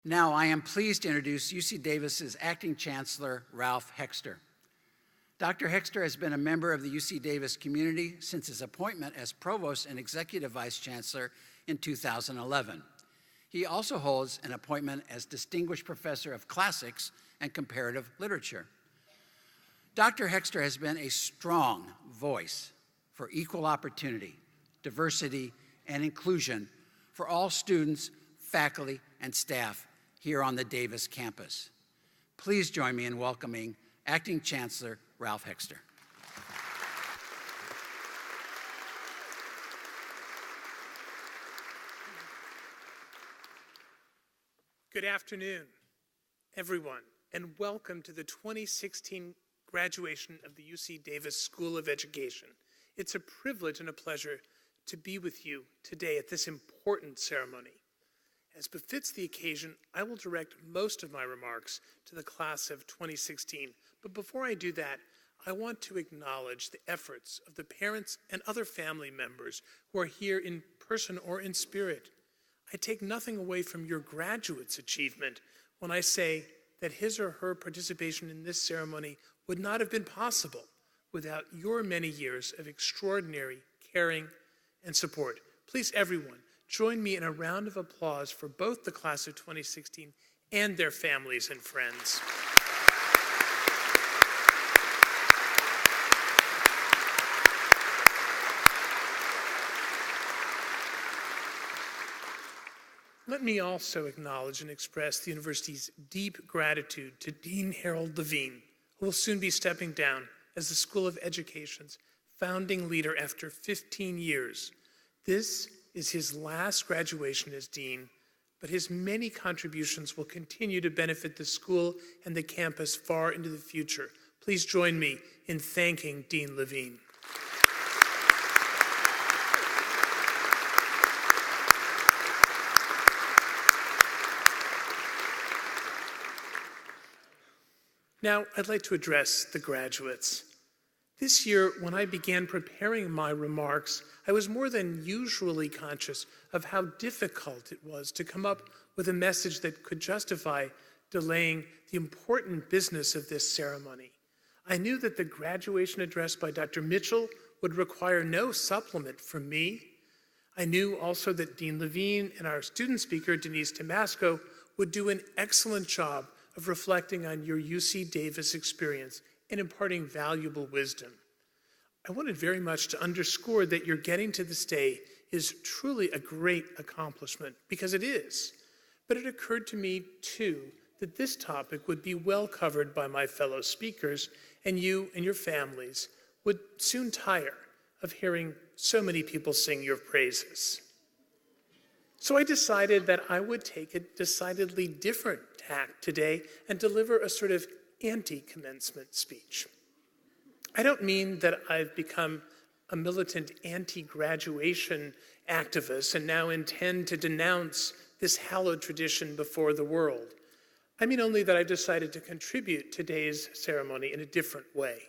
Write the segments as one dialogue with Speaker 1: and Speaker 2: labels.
Speaker 1: Now I am pleased to introduce UC Davis's acting chancellor, Ralph Hexter. Dr. Hexter has been a member of the UC Davis community since his appointment as provost and executive vice chancellor in 2011. He also holds an appointment as distinguished professor of classics and comparative literature. Dr. Hexter has been a strong voice for equal opportunity, diversity, and inclusion for all students, faculty, and staff here on the Davis campus. Please join me in welcoming Acting Chancellor Ralph Hexter.
Speaker 2: Good afternoon, everyone, and welcome to the 2016 graduation of the UC Davis School of Education. It's a privilege and a pleasure to be with you today at this important ceremony. As befits the occasion, I will direct most of my remarks to the class of 2016. But before I do that, I want to acknowledge the efforts of the parents and other family members who are here in person or in spirit. I take nothing away from your graduate's achievement when I say that his or her participation in this ceremony would not have been possible without your many years of extraordinary caring and support. Please, everyone, join me in a round of applause for both the class of 2016 and their families and friends. Let me also acknowledge and express the university's deep gratitude to Dean Harold Levine, who will soon be stepping down as the School of Education's founding leader after 15 years. This is his last graduation as dean, but his many contributions will continue to benefit the school and the campus far into the future. Please join me in thanking Dean Levine. Now, I'd like to address the graduates. This year, when I began preparing my remarks, I was more than usually conscious of how difficult it was to come up with a message that could justify delaying the important business of this ceremony. I knew that the graduation address by Dr. Mitchell would require no supplement from me. I knew also that Dean Levine and our student speaker, Denise Tomasco, would do an excellent job of reflecting on your UC Davis experience and imparting valuable wisdom. I wanted very much to underscore that your getting to this day is truly a great accomplishment, because it is. But it occurred to me, too, that this topic would be well covered by my fellow speakers, and you and your families would soon tire of hearing so many people sing your praises. So I decided that I would take a decidedly different tack today and deliver a sort of anti-commencement speech. I don't mean that I've become a militant anti-graduation activist and now intend to denounce this hallowed tradition before the world. I mean only that I've decided to contribute today's ceremony in a different way.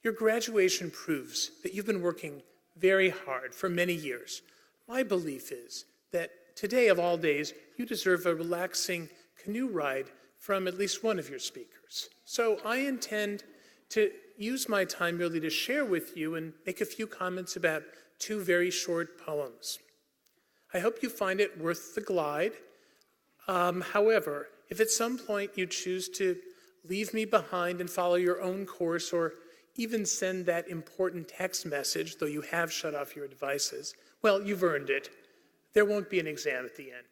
Speaker 2: Your graduation proves that you've been working very hard for many years. My belief is that today of all days, you deserve a relaxing canoe ride from at least one of your speakers. So I intend to use my time merely to share with you and make a few comments about two very short poems. I hope you find it worth the glide. However, if at some point you choose to leave me behind and follow your own course, or even send that important text message, though you have shut off your devices, well, you've earned it. There won't be an exam at the end.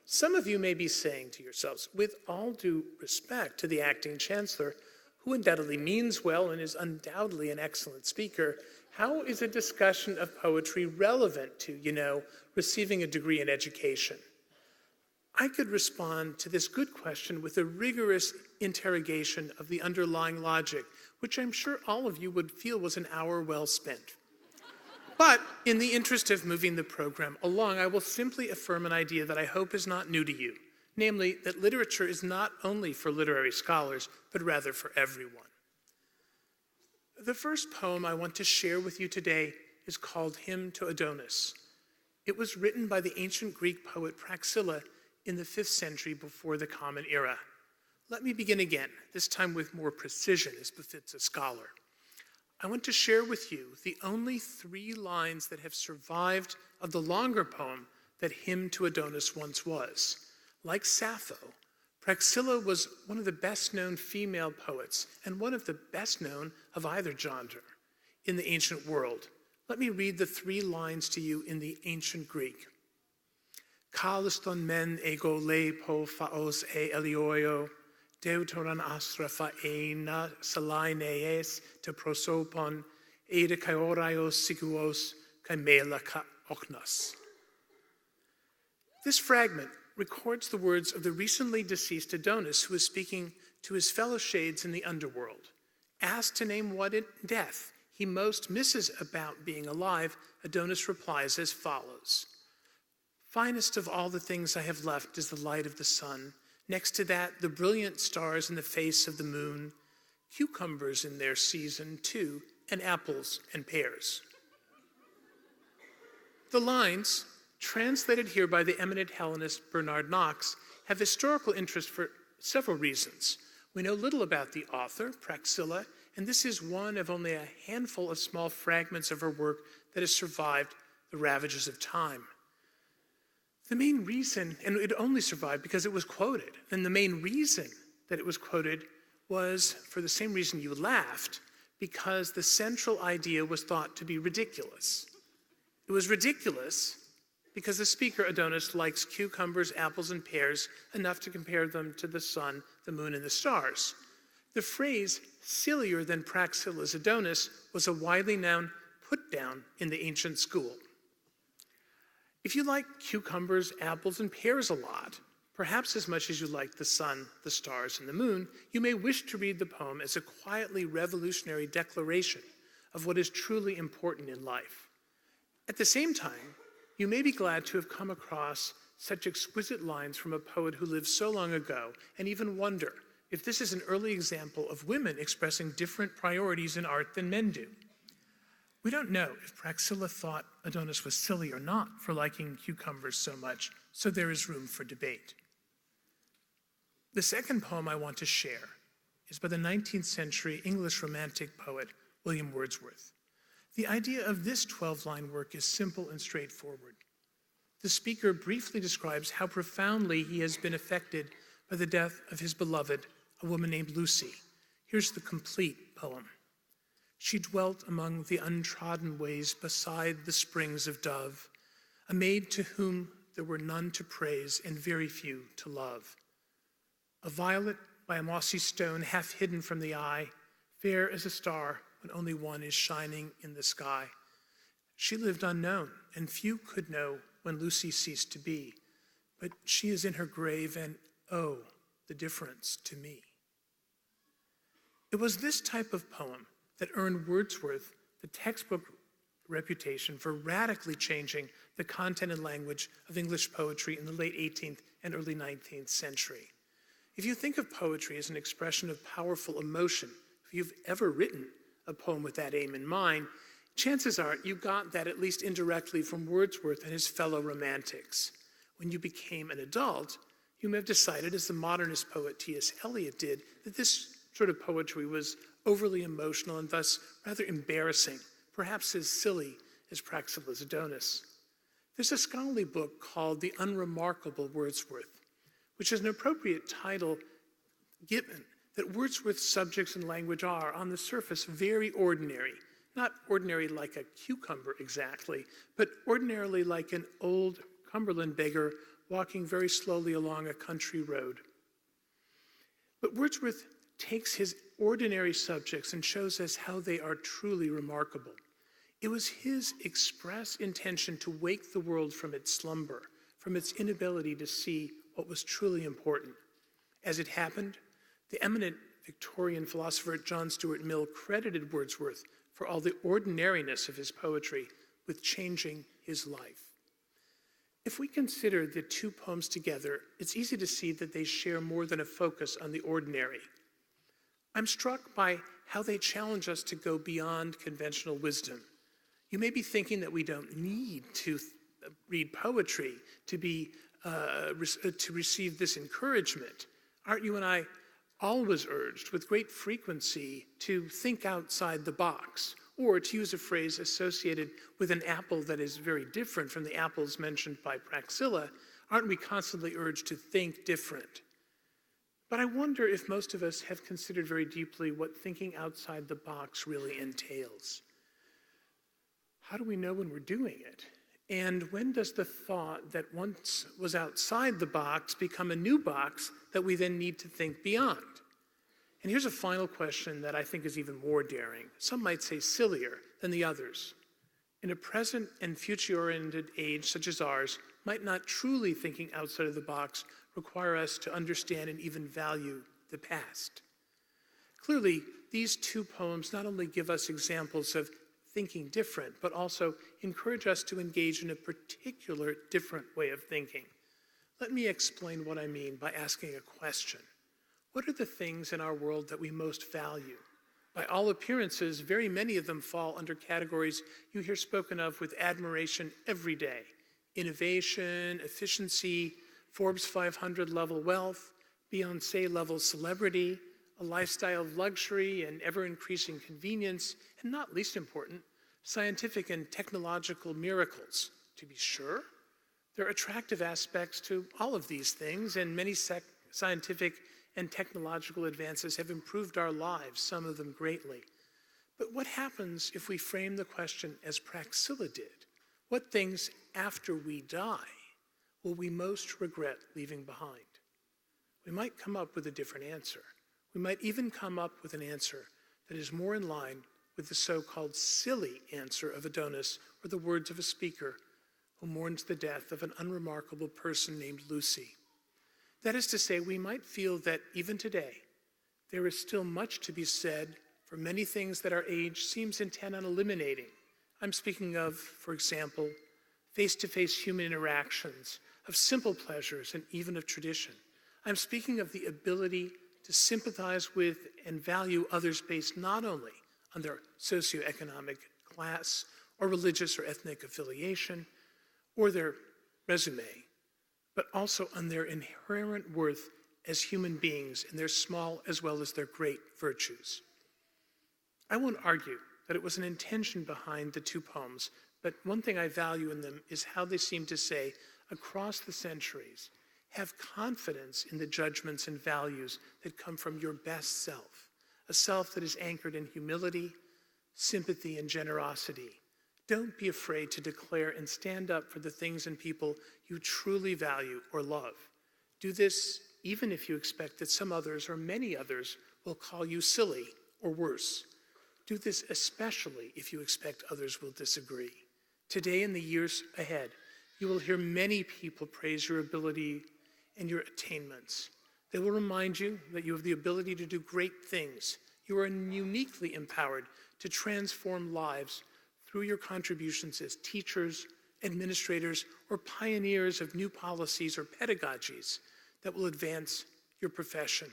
Speaker 2: Some of you may be saying to yourselves, with all due respect to the acting chancellor, who undoubtedly means well and is undoubtedly an excellent speaker, how is a discussion of poetry relevant to, receiving a degree in education? I could respond to this good question with a rigorous interrogation of the underlying logic, which I'm sure all of you would feel was an hour well spent. But in the interest of moving the program along, I will simply affirm an idea that I hope is not new to you, namely that literature is not only for literary scholars, but rather for everyone. The first poem I want to share with you today is called Hymn to Adonis. It was written by the ancient Greek poet Praxilla in the 5th century before the Common Era. Let me begin again, this time with more precision as befits a scholar. I want to share with you the only 3 lines that have survived of the longer poem that Hymn to Adonis once was. Like Sappho, Praxilla was one of the best-known female poets and one of the best-known of either genre in the ancient world. Let me read the 3 lines to you in the ancient Greek. Kaliston men ego le po phaos e elioio, deuteron astra phaena salainees te prosopon, ede kaioraios sikuos kaimela ka oknos. This fragment records the words of the recently deceased Adonis, who is speaking to his fellow shades in the underworld. Asked to name what in death he most misses about being alive, Adonis replies as follows. Finest of all the things I have left is the light of the sun. Next to that, the brilliant stars in the face of the moon, cucumbers in their season too, and apples and pears. The lines, translated here by the eminent Hellenist Bernard Knox, have historical interest for several reasons. We know little about the author, Praxilla, and this is one of only a handful of small fragments of her work that has survived the ravages of time. The main reason, and it only survived because it was quoted, and the main reason that it was quoted was for the same reason you laughed, because the central idea was thought to be ridiculous. It was ridiculous because the speaker, Adonis, likes cucumbers, apples, and pears enough to compare them to the sun, the moon, and the stars. The phrase, sillier than Praxilla's Adonis, was a widely known put-down in the ancient school. If you like cucumbers, apples, and pears a lot, perhaps as much as you like the sun, the stars, and the moon, you may wish to read the poem as a quietly revolutionary declaration of what is truly important in life. At the same time, you may be glad to have come across such exquisite lines from a poet who lived so long ago, and even wonder if this is an early example of women expressing different priorities in art than men do. We don't know if Praxilla thought Adonis was silly or not for liking cucumbers so much, so there is room for debate. The second poem I want to share is by the 19th century English Romantic poet William Wordsworth. The idea of this 12-line work is simple and straightforward. The speaker briefly describes how profoundly he has been affected by the death of his beloved, a woman named Lucy. Here's the complete poem. She dwelt among the untrodden ways beside the springs of Dove, a maid to whom there were none to praise and very few to love. A violet by a mossy stone half hidden from the eye, fair as a star when only one is shining in the sky. She lived unknown, and few could know when Lucy ceased to be, but she is in her grave, and oh, the difference to me. It was this type of poem that earned Wordsworth the textbook reputation for radically changing the content and language of English poetry in the late 18th and early 19th century. If you think of poetry as an expression of powerful emotion, if you've ever written a poem with that aim in mind, chances are you got that at least indirectly from Wordsworth and his fellow romantics. When you became an adult, you may have decided, as the modernist poet T.S. Eliot did, that this sort of poetry was overly emotional and thus rather embarrassing, perhaps as silly as Praxilla's Adonis. There's a scholarly book called The Unremarkable Wordsworth, which is an appropriate title given that Wordsworth's subjects and language are, on the surface, very ordinary. Not ordinary like a cucumber exactly, but ordinarily like an old Cumberland beggar walking very slowly along a country road. But Wordsworth takes his ordinary subjects and shows us how they are truly remarkable. It was his express intention to wake the world from its slumber, from its inability to see what was truly important. As it happened, the eminent Victorian philosopher John Stuart Mill credited Wordsworth for all the ordinariness of his poetry with changing his life. If we consider the two poems together, it's easy to see that they share more than a focus on the ordinary. I'm struck by how they challenge us to go beyond conventional wisdom. You may be thinking that we don't need to read poetry to be to receive this encouragement, aren't you and I always urged with great frequency to think outside the box, or to use a phrase associated with an apple that is very different from the apples mentioned by Praxilla, aren't we constantly urged to think different? But I wonder if most of us have considered very deeply what thinking outside the box really entails. How do we know when we're doing it? And when does the thought that once was outside the box become a new box that we then need to think beyond? And here's a final question that I think is even more daring. Some might say sillier than the others. In a present and future-oriented age such as ours, might not truly thinking outside of the box require us to understand and even value the past? Clearly, these two poems not only give us examples of thinking different, but also encourage us to engage in a particular different way of thinking. Let me explain what I mean by asking a question. What are the things in our world that we most value? By all appearances, very many of them fall under categories you hear spoken of with admiration every day. Innovation, efficiency, Forbes 500 level wealth, Beyoncé level celebrity, a lifestyle of luxury and ever-increasing convenience, and not least important, scientific and technological miracles. To be sure, there are attractive aspects to all of these things, and many scientific and technological advances have improved our lives, some of them greatly. But what happens if we frame the question as Praxilla did? What things after we die will we most regret leaving behind? We might come up with a different answer. We might even come up with an answer that is more in line with the so-called silly answer of Adonis, or the words of a speaker who mourns the death of an unremarkable person named Lucy. That is to say, we might feel that even today, there is still much to be said for many things that our age seems intent on eliminating. I'm speaking of, for example, face-to-face human interactions, of simple pleasures, and even of tradition. I'm speaking of the ability to sympathize with and value others based not only on their socioeconomic class or religious or ethnic affiliation or their resume, but also on their inherent worth as human beings and their small as well as their great virtues. I won't argue that it was an intention behind the two poems, but one thing I value in them is how they seem to say, across the centuries, have confidence in the judgments and values that come from your best self, a self that is anchored in humility, sympathy, and generosity. Don't be afraid to declare and stand up for the things and people you truly value or love. Do this even if you expect that some others or many others will call you silly or worse. Do this especially if you expect others will disagree. Today and the years ahead, you will hear many people praise your ability and your attainments. They will remind you that you have the ability to do great things. You are uniquely empowered to transform lives through your contributions as teachers, administrators, or pioneers of new policies or pedagogies that will advance your profession.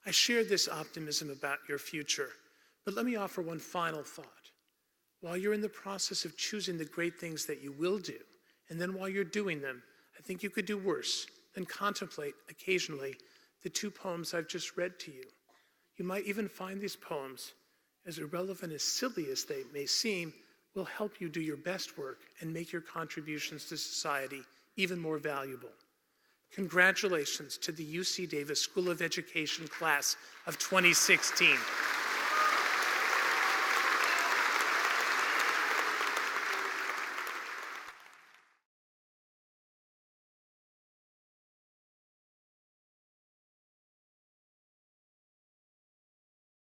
Speaker 2: I share this optimism about your future, but let me offer one final thought. While you're in the process of choosing the great things that you will do, and then while you're doing them, I think you could do worse than contemplate occasionally the two poems I've just read to you. You might even find these poems, as irrelevant as silly as they may seem, will help you do your best work and make your contributions to society even more valuable. Congratulations to the UC Davis School of Education class of 2016.